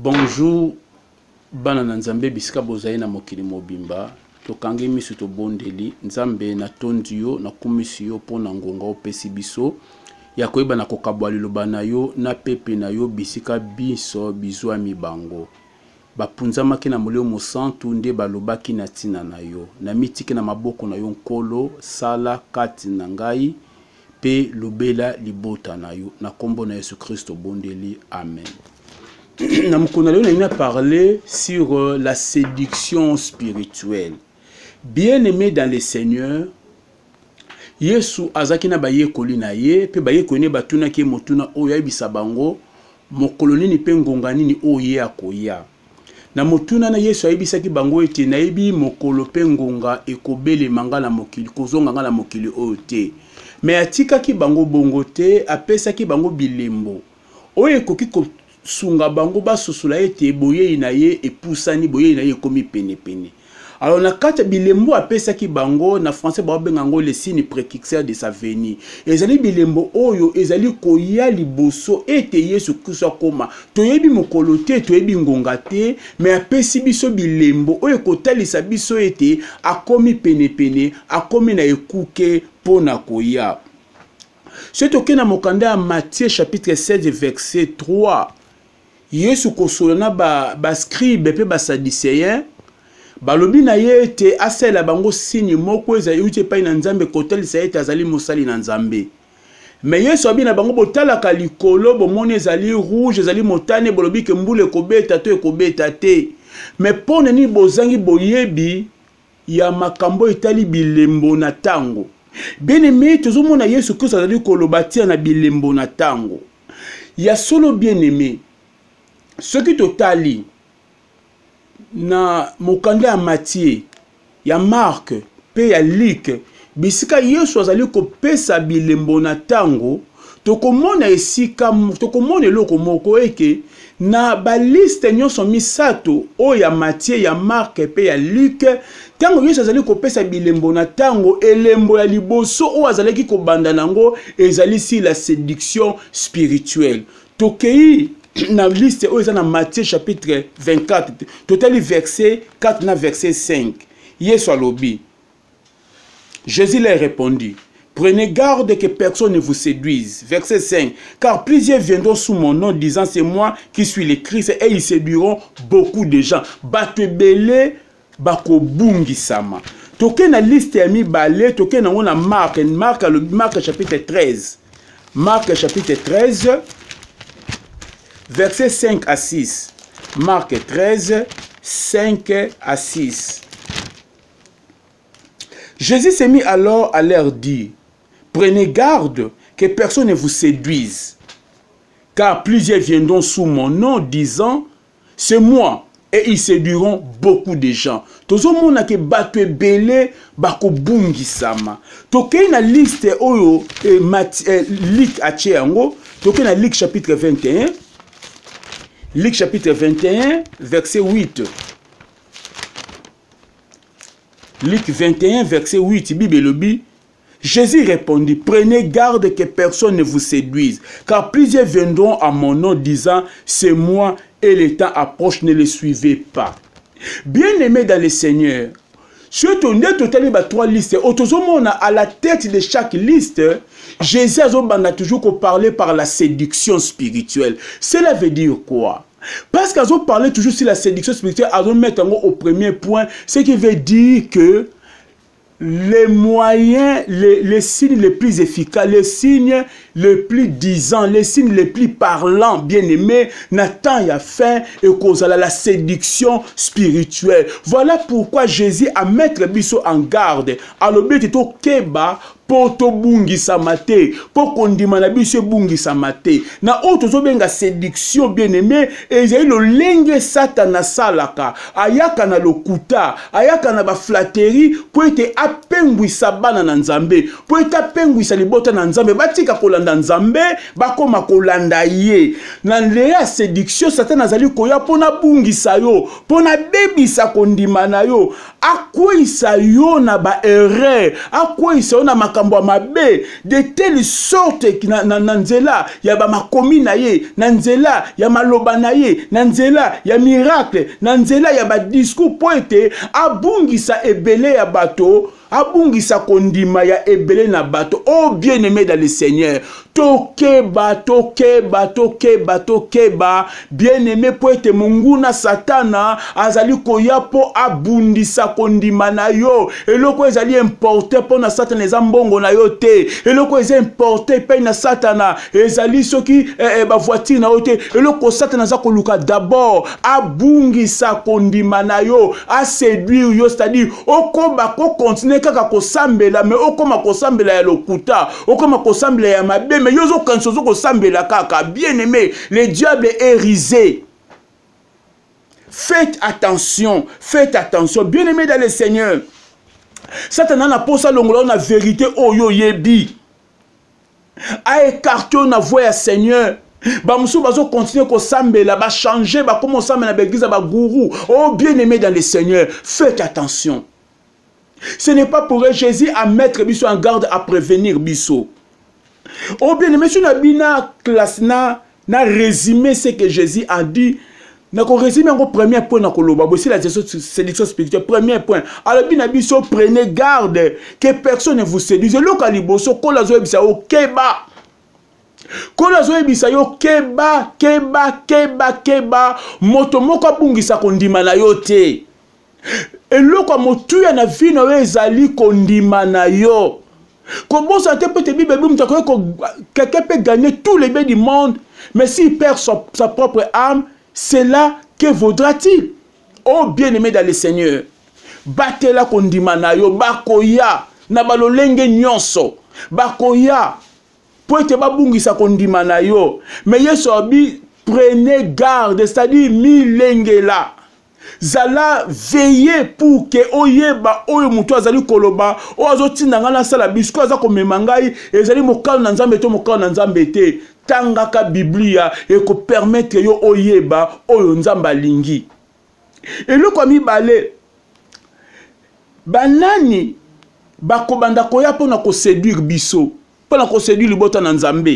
Bonjour, bana na nzambe bisika bozali na mokili mobimba. Tokangi misu to bondeli nzambe na tondi yo na kumisi yo pona ngonga opesi biso ya koyeba na kokabwa liloba na yo na pepe na yo bisika biso bizwa mibango. Bapunzamaki na molio mosantu nde balobaki na tina na yo na mitiki na maboko na yo nkolo sala kati na ngai pe lobela libota na yo na kombo na Yesu Kristo bondeli amen. Nous allons parler sur la séduction spirituelle. Bien-aimé dans le Seigneur, Yesu azakina baye kolina ye pe baye kone batuna ke motuna oya bisabango mokoloni ni pengonga nini oye akoya. Na motuna na Yesu ayibisaki bango ete na yebi mokolo pengonga ekobele mangala mokili kozonga ngala mokili ote. Mais atika ki bango bongote apesa ki bango bilembo. Oye koki sunga bango ba susula ete boye inaye epusani boye inaye komi pene pene. Alors na kata bilembo apesa ki bango na français ba bengango le signe précurseur de sa venue. Ezali bilembo oyo ezali koya liboso ete Yesu Kristo koma. Toyebi mokolo te toyebi ngonga te mais apesi biso bilembo oyo kotalisa biso ete akomi pene pene akomi na ekuke pona koya. C'est au na mokanda à Matthieu chapitre 16 verset 3. Yesu kosolana ba scribe pe ba sadicéen balobi na ye te asela bango signe moko ezali uti pa na nzambe kotelisa ete azali mosali na nzambe. Mais Yesu abi na bango botalaka likolo bomoni ezali rouge ezali motane bolobi ke mbule kobeta to ekobeta te. Mais pona ni bozangi boyebi ya makambo etali bilembo na tango. Bien-aimé tozomona Yesu Kristo azali kolobatia na bilembo na tango. Ya solo bien-aimé ce qui totali na mokanda ya Matthieu ya Marc pe ya Luc bisika Yesu azali kopesa bilembo na tango tokomona esika tokomona eloko moko eke na baliste nyonso misato o ya Matthieu ya Marc pe ya Luc tango Yesu azali kopesa bilembo na tango elembo ya liboso o azali kobanda nango ezali si la séduction spirituelle tokei na liste où dans Matthieu chapitre 24 total verset 4 na verset 5 Yesu alobi Jésus leur répondit prenez garde que personne ne vous séduise verset 5 car plusieurs viendront sous mon nom disant c'est moi qui suis le Christ et ils séduiront beaucoup de gens batebele bako bungi sama toke na liste ya mibale toke na ngona Marc chapitre 13 Marc chapitre 13 Versets 5 à 6. Marc 13, 5 à 6. Jésus s'est mis alors à leur dire, prenez garde que personne ne vous séduise, car plusieurs viendront sous mon nom disant, c'est moi, et ils séduiront beaucoup de gens. Tozo mona ke batu ebele bako bungi sama. Toke na liste oyo Luc atie yango, toke na Luc chapitre 21. Luc chapitre 21, verset 8. Luc 21, verset 8, Bible lobi. Jésus répondit, prenez garde que personne ne vous séduise, car plusieurs viendront à mon nom disant, c'est moi et le temps approche, ne le suivez pas. Bien-aimés dans le Seigneur, surtout, nous avons trois listes. À la tête de chaque liste, Jésus a toujours parlé par la séduction spirituelle. Cela veut dire quoi? Parce qu'ils ont parlé toujours sur la séduction spirituelle, ils ont mis au premier point, ce qui veut dire que les moyens, les signes les plus efficaces, les signes les plus disants, les signes les plus parlants, bien aimés, Nathan y a fait et cause à la séduction spirituelle. Voilà pourquoi Jésus a mettre biso en garde. Alors, bétito keba poto bungi samate, po kondima na biso bungi samate. Na auto zobenga séduction bien aimé, et il y a le lenge satana salaka, ayaka na lokuta, ayaka na ba flatterie, po ete apengwisa bana na nzambe, po ete apengwisa libota na nzambe, batika kolanda nzambe, bakoma kolanda ye. Na leya séduction satana azali koya pona bungisa yo, pona bebisa kondima na yo, akwisa yo na ba erreur, akwisa yo na makambo mabe de telle sorte ki na nzela ya ba makomi na ye, na nzela ya maloba na ye, na nzela ya miracle, na nzela ya ba discours po ete abungisa ebele ya bato, abungisa kondima ya ebele na bato. Oh bien-aimé dans le Seigneur, tokeba bien-aimé po ete munguna satana azali koya po abundisa kondima na yo. Eloko ezali importe po na satana eza mbongo na yo te. Eloko eza importe pe na satana ezali soki ba voiture na yo te. Eloko satana za koluka d'abord abungisa kondima na yo, a séduire yo, c'est-à-dire okoba ko continuer kaka kosambela, mais okoma kosambela ya lokuta, okoma kosambela ya mabe, mais yozo kansozo kosambela kaka. Bien-aimé, le diable est risé. Faites attention, bien-aimé dans le Seigneur. Satan n'a pas ça longueur na vérité oyo yebi. A écarté na voie ya Seigneur. Ba musu bazo continuer ko sambela, ba changer, ba comment sambela ba église ba gourou. Oh bien-aimé dans le Seigneur, faites attention. Ce n'est pas pour Jésus à mettre biso en garde, à prévenir biso. Oh bien-aimé, si on a bien classe na résumé ce que Jésus a dit. N'a qu'on résume encore premier point dans Koloba, c'est la séduction spirituelle. Premier point. Alors bien biso prenez garde que personne ne vous séduise. Le caliboso kolazo ebisa o keba. Kolazo ebisa yo keba moto moko bungisa kondima na yo te. Et le quoi motuya na vie na ezali kondima na yo. Comment ça te peut te dire quelqu'un peut gagner tous les biens du monde, mais s'il perd sa propre âme, c'est là que vaudra-t-il? Oh bien-aimé dans le Seigneur, batela kondima na yo, bakoya na balolenge nyonso, bakoya pour te babungisa kondima na yo, mais yeso abi prenez garde, c'est-à-dire milengela. Zala veiller pour que oyeba oyo mutu azali koloba o azotinda ngana sala bisko aza komema ngai ezali mokalo na nzambe to mokalo na nzambe te. Tangaka Biblia et ko permettre yo oyeba oyo nzamba lingi. Et le komi balé banani bakobanda koya pona ko séduire biso, pona ko séduire libota na nzambe.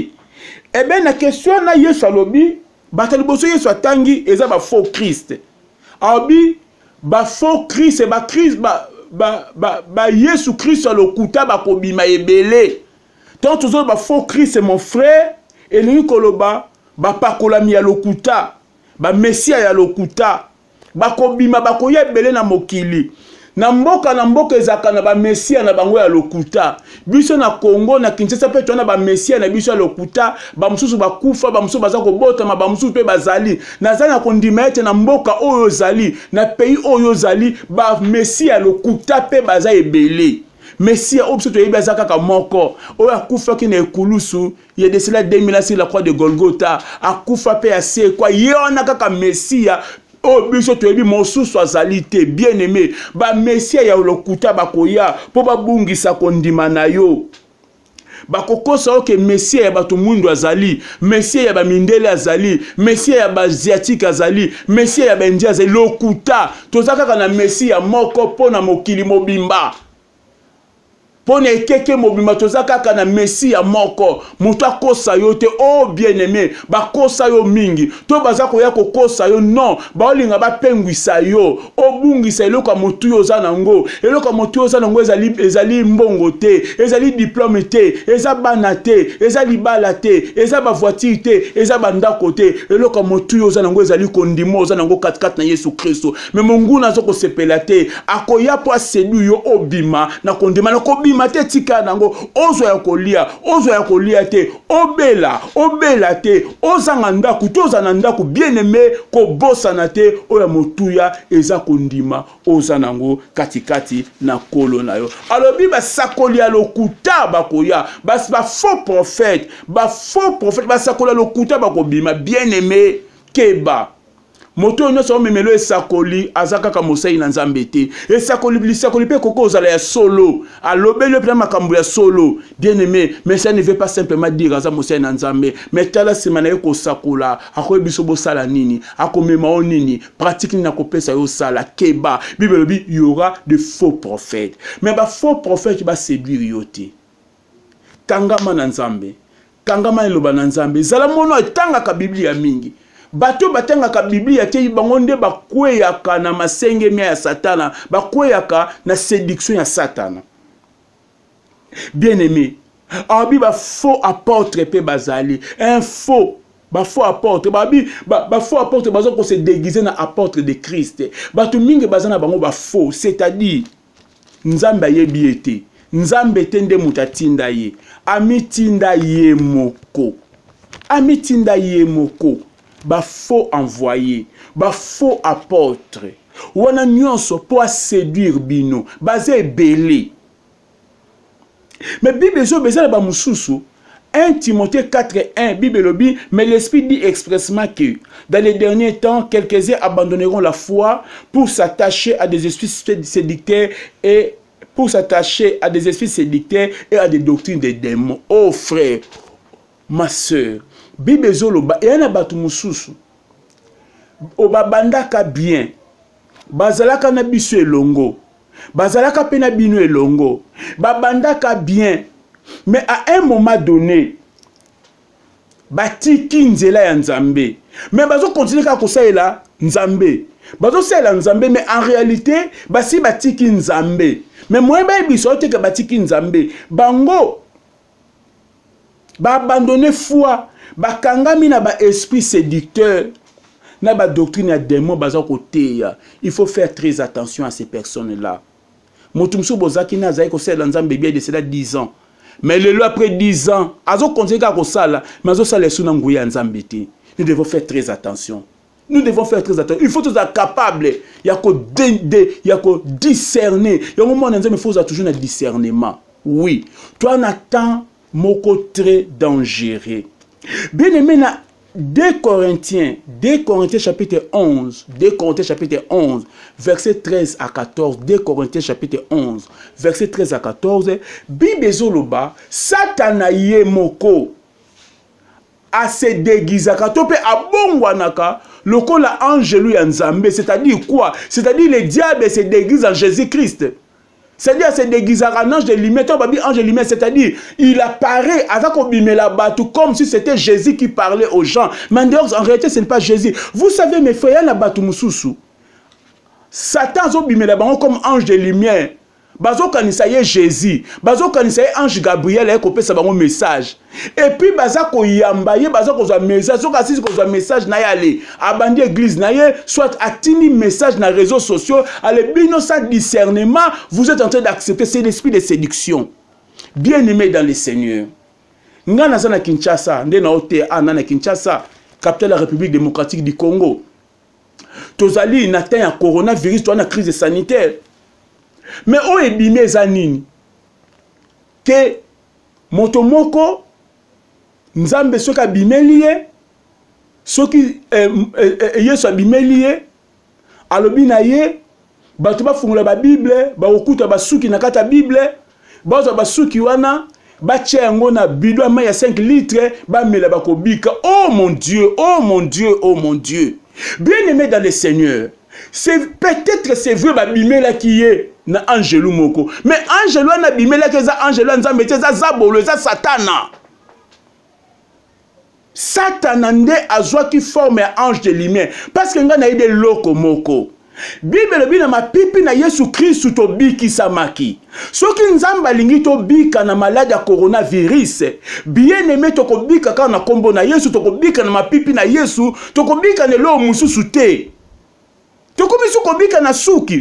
Et ben na question na Yesu alobi batali boso Yesu atangi eza ba faux Christ. Abi ba faux Christ ba Christ ba Yesu Christ alokuta ba kobima ebele. Tant toujours ba faux Christ c'est mon frère. Et lui koloba ba pakolami ya lokuta, ba messia ya lokuta, ba kobima ba koye ebele na mokili. Na mboka ezaka na ba messia na bango ya lokuta. Biso na Congo na Kinshasa pe tona ba messia na biso ya lokuta, ba mususu ba kufa, ba mususu baza ko bota, ba mususu pe bazali. Na zana kondima ete na mboka oyo zali, na pays oyo zali, ba messia ya lokuta pe baza ebele. Messia obso to yebaza kaka moko oya kufa ki na ekulusu ye de cela 2000 ans sur la croix de Golgotha akufa pe ase kwa yona kaka Messia o biso to yebi mosusu azali te. Bien-aimé, ba Messia ya lokuta bakoya po babungisa kondima na yo. Bakokosa oke Messia ya bato mundu azali, Messia ya ba mindele azali, Messia ya ba asiatique azali, Messia ya ba india azali lokuta. Tozaka kana Messia moko pona mokili mobimba. Pone keke mobima tozaka kana Messia moko mutu akosa yo te. Oh bien-aimé, bakosa yo mingi to baza koya kokosa yo non baolinga bapengwisa yo obungisa eloko mutu yo za nango, eloko mutu yo za nango ezali mbongo te, ezali diplôme te, eza bana te, eza libala te, eza ba voiture te, eza bandako te, eloko mutu yo za nango ezali kondimo za nango 4 na Yesu Kristo. Mais mungu nazo ko sepela te akoya po asedu yo obima na kondima na kobima te tika nango ozo ya kolia te obela te ozanga ndaku toza na ndaku. Bien-aimé, ko bossa na te oya motuya eza kondima oza nango katikati na kolo na yo. Alobi ba sakolia lokuta bakoya ba faux prophète ba sakolia lokuta bakobima. Bien-aimé, keba moto nyo so memelo esakoli azaka ka mosai na nzambe te. Esakoli pe koko ozala ya solo alobelo pe makambo ya solo. Bien-aimé, mais ça ne veut pas simplement dire aza mosai na nzambe, mais tala semana eko sakola akoyebiso bo sala nini akomema o nini pratique ni na kopesa yo sala keba. Bible bi y aura de faux prophètes, mais ba faux prophètes ba séduire yo te. kangama na nzambe, kangama eloba na nzambe. Zala mono etanga ka Biblia mingi. Bato batanga ka Biblia te bangonde bakweyaka na masengemi ya satana, bakweyaka na séduction ya satana. Bien aimé, abi ba faux apôtre pe bazali, un faux ba faux apôtre, ba faux apôtre bazo ko se déguiser na apôtre de Christ. Bato mingi bazana bango ba faux, c'est-à-dire nzambe yebi ete, nzambe tende mutatinda ye, amitinda ye moko. Amitinda ye moko. Ba faux envoyé, ba faux apôtre. Wana nyonso pour séduire bino, basé belé. Mais Bible zo bezala ba mususu. 1 Timothée 4:1, Bible lobby, mais l'Esprit dit expressement que dans les derniers temps, quelques-uns abandonneront la foi pour s'attacher à des esprits séducteurs et à des doctrines des démons. Oh frère, ma soeur, Bible zoloba et na batu mususu. Obabandaka bien. Bazalaka na biso elongo. Bazalaka pe na bino elongo. Babandaka bien. Mais à un moment donné, batiki nzela ya nzambe. Mais bazo continuer ka kosaela nzambe. Bazo saela nzambe, mais en réalité, basi batiki nzambe. Mais moi ba biso te ka batiki nzambe. Bango ba abandonner foi, ba kangami na ba esprit séducteur, na ba doctrine ya démon bazo koteya. Il faut faire très attention à ces personnes-là. Motumsu bozaki na zaiko saela nzambe bien de cela 10 ans. Mais le loi après 10 ans, azo continuer à kosala, mais azo sala suna nguya nzambe te. Nous devons faire très attention. Nous devons faire très attention. Il faut tous être capables. Il y a que discerner. Il y a un moment où il faut toujours un discernement. Oui. Toi, on attend moko très dangereux. Bien aimé, 2 Corinthiens chapitre 11, 2 Corinthiens chapitre 11, verset 13 à 14, 2 Corinthiens chapitre 11, verset 13 à 14, Bible zoloba, Satana ye moko, a se déguisaka, tope abongwanaka, lokola angelu ya nzambe, c'est-à-dire quoi? C'est-à-dire le diable se déguise en Jésus-Christ. C'est-à-dire, c'est déguisé en ange de lumière. Ange de lumière, c'est-à-dire, il apparaît avec comme si c'était Jésus qui parlait aux gens. Mais en réalité, ce n'est pas Jésus. Vous savez, mes frères, il y a un Satan a comme ange de lumière. Bazo kanisa ye Jésus, bazo kanisa ye ange Gabriel ekopé sa bango message. Et puis baza ko yamba ye bazo ko za message, so kasi ko za message na yale. Abandi église na ye, soit atini message na réseaux sociaux, ale bino sa discernement, vous êtes en train d'accepter c'est l'esprit de séduction. Bien-aimé dans le Seigneur. Ngana sana Kinshasa, ndena ote na Kinshasa, capitale de la République démocratique du Congo. Tozali natin ya coronavirus, to na crise sanitaire. Mais où est bimé zanini? Que motomoko nzambe soka bimelie soki yeso bimelie alobi na ye bato ba fungula ba Bible ba okuta basuki na kata Bible bazo basuki wana ba tchengo na bidon ma ya 5 litres ba mela ba kobika. Oh mon Dieu, oh mon Dieu, oh mon Dieu. Bien-aimé dans le Seigneur, c'est peut-être c'est vrai ba bimela qui est na angelu moko, mais angelu na bimela ke za angelu nzambe te za zabolo za satana. Satana nde azwa ki forme ange de lumière parce que nga na ide loko moko. Bible bina mapipi na Yesu Christ to biki samaki. Soki nzamba lingi to bika na malade ya coronavirus, bien aimé to ko bika ka na kombo na Yesu, to ko bika na mapipi na Yesu, to ko bika ne lo mususu te.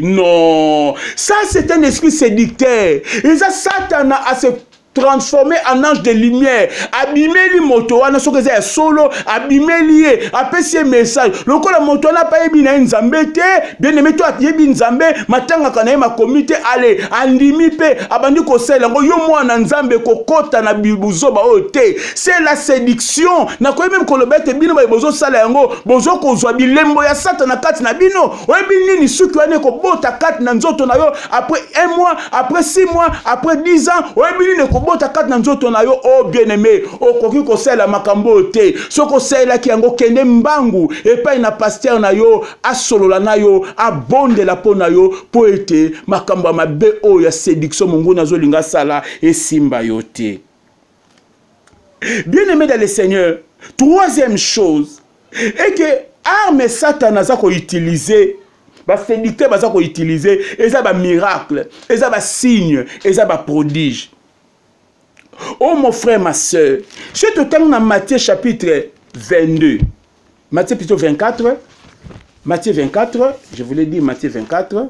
Non, ça c'est un esprit séducteur. Et ça, Satan a se transformé en ange de lumière. Abimeli moto wana soki eza solo, abimeli apesi message. Loko la moto na pa yebi na nzambe te, bien aimé toi yebi nzambe, matanga kana ma comité ale andimi pe abandi ko sela ngo yo mwana nzambe kokota na bibuzoba ote. C'est la séduction. Na ko même ko lobete bino ba bozo sala yango, bozo ko zwa bilembo ya Satan kati na bino. Oyebi nini suki wane ko bota kati na nzoto na yo après 1 mois, après 6 mois, après 10 ans, oyebi nini ko bota kati na nzoto na yo. Oh bien-aimé, okoki ko sala makambo te. Soko sala ki yango kende mbangu epai na pasteur na yo asolola na yo abonde la po na yo po ete makambo mabe o ya séduction mungu nazo linga sala esimba yo te. Bien-aimé dans le Seigneur, troisième chose, est que arme Satan a utilisé, séducteur a utilisé, et ça va miracle, et ça va signe, et ça va prodige. Oh mon frère, ma soeur, je te termine dans Matthieu chapitre 22, Matthieu plutôt 24, Matthieu 24, je voulais dire Matthieu 24,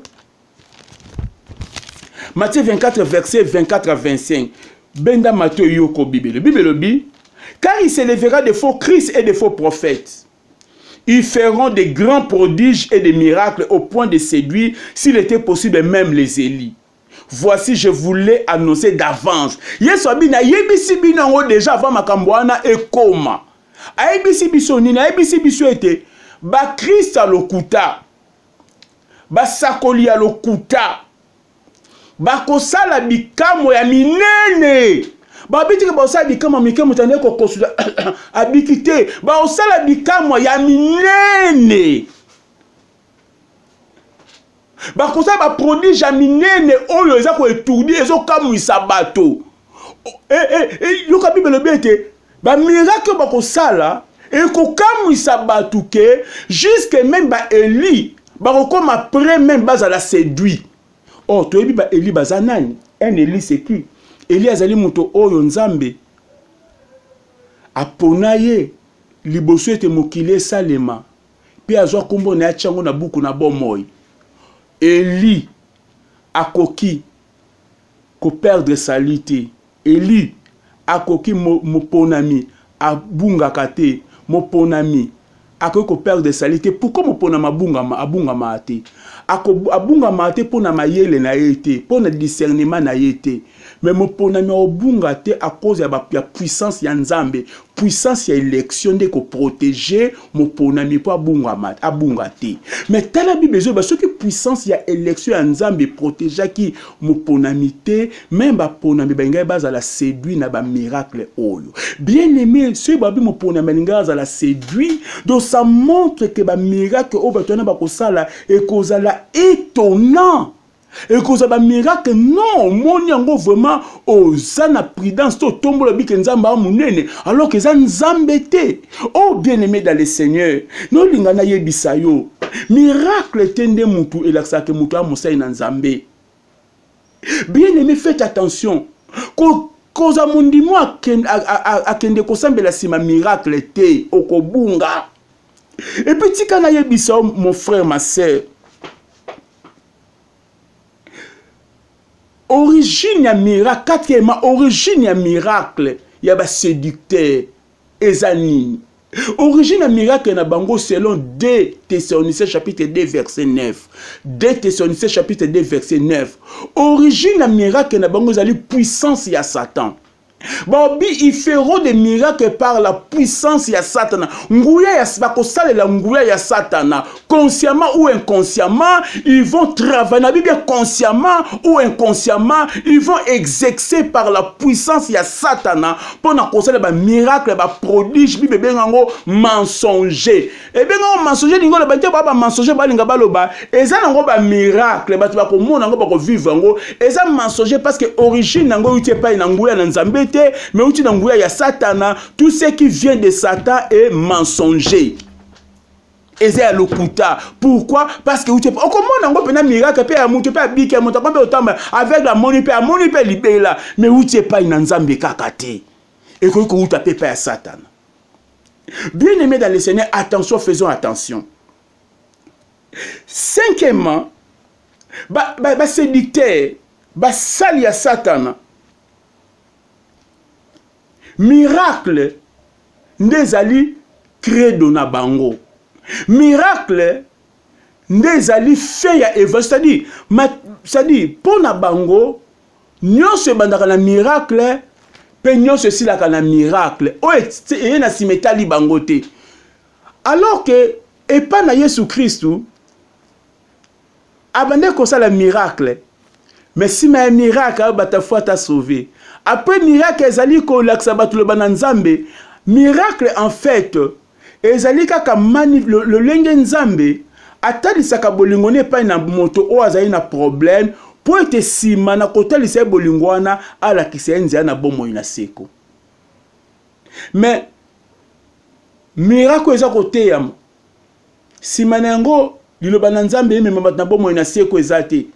Matthieu 24, verset 24 à 25. Benda Matthieu Yoko Bible. Bible dit, car il s'élèvera de faux Christ et de faux prophètes. Ils feront des grands prodiges et des miracles au point de séduire, s'il était possible, même les Élis. Voici, je voulais annoncer d'avance. Yesobina yebisi binango déjà avant makambwana et koma. Aibisi bisonina, aibisi bisuete. Ba Christ a lokuta. Ba sakoli a lokuta. Bakosala bikamo ya minene. Babitike basala bikamo mikemo tande ko kosuda abikite. Basala bikamo ya minene. Bakosala ba prodige ya minene oyo eza ko etourdi ezo kamwisa bato. Yoka Bible bete ba miracle bakosala e ko kamwisa bato ke jusque même ba Eli bakokoma après même bazala séduit. Oh, tu es Eli Bazanani. Un Eli c'est qui? Eli azali muto oyo nzambe. Aponaye. Liboso ete mokile salema. Pi azwa kombo na chango na buku na bomoy. Eli akoki ko perdre salite. Eli akoki moponami abunga kate moponami akoki ko perdre salite. Pourquoi moponama abunga maate? Abunga mate pona mayele na yete, pona discernement na yete. Mais mon ponami obunga te à cause de la puissance ya nzambe, puissance ya élection de ko protéger mon ponami pour abunga te. Mais tala bi besoin ba ce que puissance ya élection ya nzambe protéger qui mon ponami te, même ba ponami ba ngai baza la séduit na ba miracle oyo. Bien aimé, ce babi mon ponami ngai za la séduit, donc ça montre que ba miracle o ba tona ba ko sala et cause la étonnant. Et cause ba miracle non, mon yango vraiment osana prudence to tombo le bik nzamba munene alors que za nzambe te. Oh bien-aimé dans le Seigneur, no lingana yebisa yo. Miracle tende mutu et laksa ke mutu amusai na nzambe. Bien-aimé, faites attention. Cause mundi mo akende kosambela sima miracle te okobunga. Et puis tika na yebisa mon frère ma sœur. Origine ya miracle, quatrièmement, origine ya miracle, ya ba séducteur, ezanini. Origine ya miracle na bango selon 2 Thessaloniciens chapitre 2 verset 9. 2 Thessaloniciens chapitre 2 verset 9. Origine ya miracle na bango zali puissance ya Satan. Bobi, ils feront des miracles par la puissance ya Satana. Ngouya ya bakosale la ngouya ya Satana. Consciemment ou inconsciemment, ils vont travailler. Bien consciemment ou inconsciemment, ils vont exercer par la puissance ya Satana. Pour na kosale ba miracle, ba prodige, bibe bengango mensonger. Et bengango mensonger ningo le bate ba mensonger ba linga baloba. Eza nango ba miracle, ba ba ko mona ngo ba ko vivre ngo. Eza mensonger parce que origine nango utie pa na ngouya na nzambe. Mais où tu n'envoies ya Satana, tout ce qui vient de Satan est mensonger. Et c'est à l'okuta. Pourquoi? Parce que tu comment on a un miracle, puis à monter, puis à biquer, à monter, avec la monnaie, puis à monnaie, puis libérer là. Mais où tu es pas une nzambe kakate. Et que tu n'as pas à Satan. Bien aimé dans le Seigneur, attention, faisons attention. Cinquièmement, séducteur, sali à Satan. Miracle ndezali credo na bango. Miracle ndezali fait ya Eva, c'est-à-dire pour na bango nyonso bandaka na miracle pe nyonso silaka na miracle o e na simetali bango te. Alors que et pas na Yesu Christu abande ko sala miracle, mais si ma miracle bata foi ta sauvé. Après miracle, ezali ko laksa batu le bananzambe. Miracle en fait, ezali kaka le lenge nzambe atali saka bolingone pa na moto o azali na problème pour être sima na kotali sa bolingwana ala kisenzi na bomo ina seko. mais miracle eza côté yam simanango liloba na nzambe me mama na bomo na seko ezate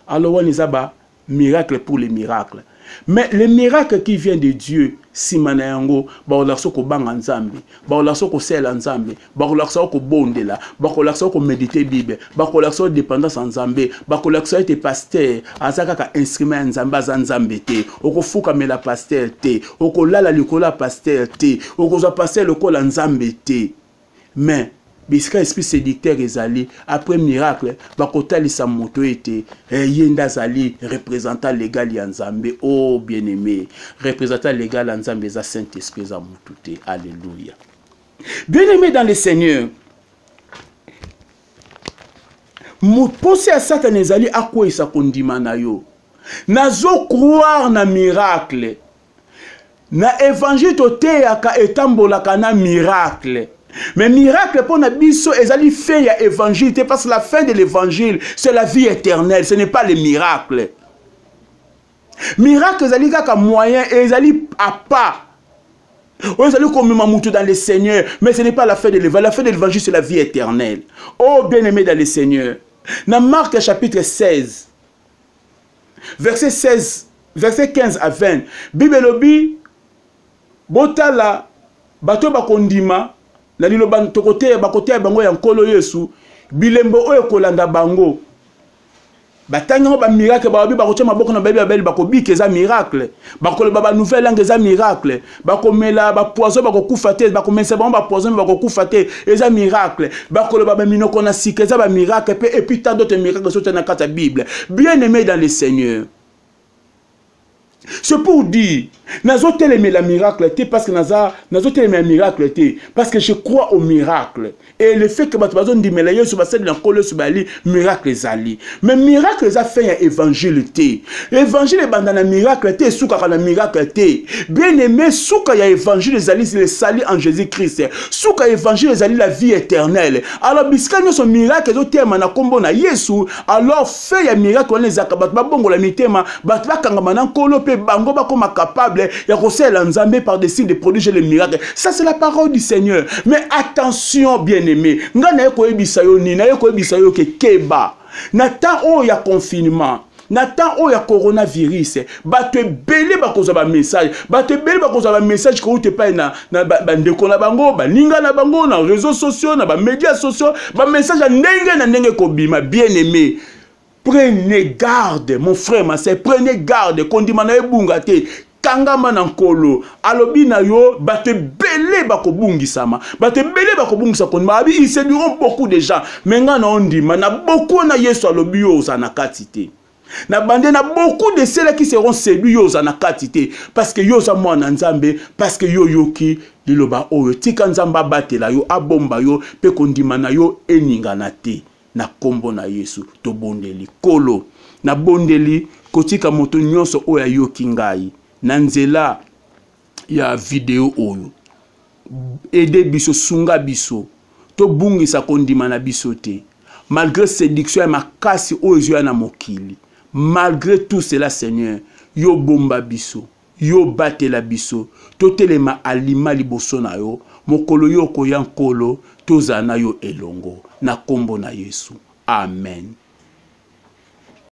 alors on is ba miracle pour les miracles. Mais les miracles qui viennent de Dieu, si manayango, ba olakso ko banga nzambe, ba olakso ko sela nzambe, ba olakso ko bondela, ba olakso ko méditer Bible, ba olakso dépendance nzambe, ba olakso être pasteur, azaka ka instrument nzamba za nzambe te, oko fuka mela pasteur te, oko lala likola pasteur te, oko za pasteur lokola nzambe te. Mais bisika esprit séducteur ezali après miracle bakotalisa moto ete yenda zali représentant légal ya nzambe. Oh bien-aimé, représentant légal ya nzambe za Saint-Esprit za moto te. Alléluia. Bien-aimé dans le Seigneur, pensez à Satan ezali akwesa kondima na yo. Nazo croire na miracle. Na évangile tote yaka etambolaka na miracle. Mais miracle pour Nabiso, ezali fait ya évangile, parce que la fin de l'évangile, c'est la vie éternelle, ce n'est pas le miracle. Miracle, ezali kaka moyen, et ezali à pas. Ezali comme mamoutou dans le Seigneur, mais ce n'est pas la fin de l'évangile. La fin de l'évangile, c'est la vie éternelle. Oh, bien-aimé dans le Seigneur. Dans Marc chapitre 16, verset 16, verset 15 à 20, Bible lobi, botala, bato bakondima, na lilo bantokote bakote bango ya nkolo Yesu bilembo oyo kolanda bango batanga ba miracle ba bakoche maboko na babi babeli bakobika eza miracle bakoloba ba nouvelle langue eza miracle bakomela ba poison bakokufa te bakomesa ba poison bakokufa te eza miracle bakoloba ba minoko na sika eza ba miracle et puis tant d'autres miracles sont dans la Bible. Bien-aimé dans le Seigneur, c'est pour dire, nazo télémé la miracle, parce que nazo télémé la miracle, parce que je crois au miracle. Et le fait que bato dit mais là sur basel dans kolo sur bali miracle zali. Mais miracle ça fait un évangile té. Évangile est bandana miracle té souka na miracle té. Bien-aimé souka ya évangile zali le sali en Jésus-Christ. Souka évangile zali la vie éternelle. Alors biskano son miracle zo tema na kombo na Yesu, alors fait ya miracle on les akabat ba bongo la mitema bato bakanga manan kolo pe bango bakoma capable ya kosela nzambe par des signes de prodiges les miracles. Ça c'est la parole du Seigneur. Mais attention bien-aimé, ngana yeko ebisa yo ni na yeko ebisa yo ke keba. Na temps o ya confinement, na temps o ya coronavirus, bato ebele bakoza ba message, bato ebele bakoza ba message ko te pa na bandeko na bango, ba ninga na bango na réseaux sociaux, na ba médias sociaux, ba message na ndenge ko bima. Bien-aimé, prenez garde, mon frère, ma sœur, prenez garde. Kondimana ebunga te, kangama nankolo. Alobi na yo, bate belé bakobungi sama. Bate belé bakobungi kondima. Ils séduiront beaucoup de gens. Menga na ondima, na beaucoup na yesu alobi yo na katite. Na bande na beaucoup de ceux qui seront séduits yo na katite. Parce que yo sa mwana nzambe, parce que yo yoki liloba oyo. Tika nzamba batela yo, abomba yo, pe kondima na yo eningana te. Na kombo na Yesu to bondeli kolo na bondeli kotika moto nyonso oya yoki ngai na nzela ya video oyo ede biso sunga biso to bungisa kondima na biso te malgré séduction ya makasi oyo na mokili. Malgré tout cela, Seigneur, yo bomba biso, yo batela biso, to telema alima liboso na yo, mokolo yo koya nkolo, tozana yo elongo, na kombo na Yesu. Amen.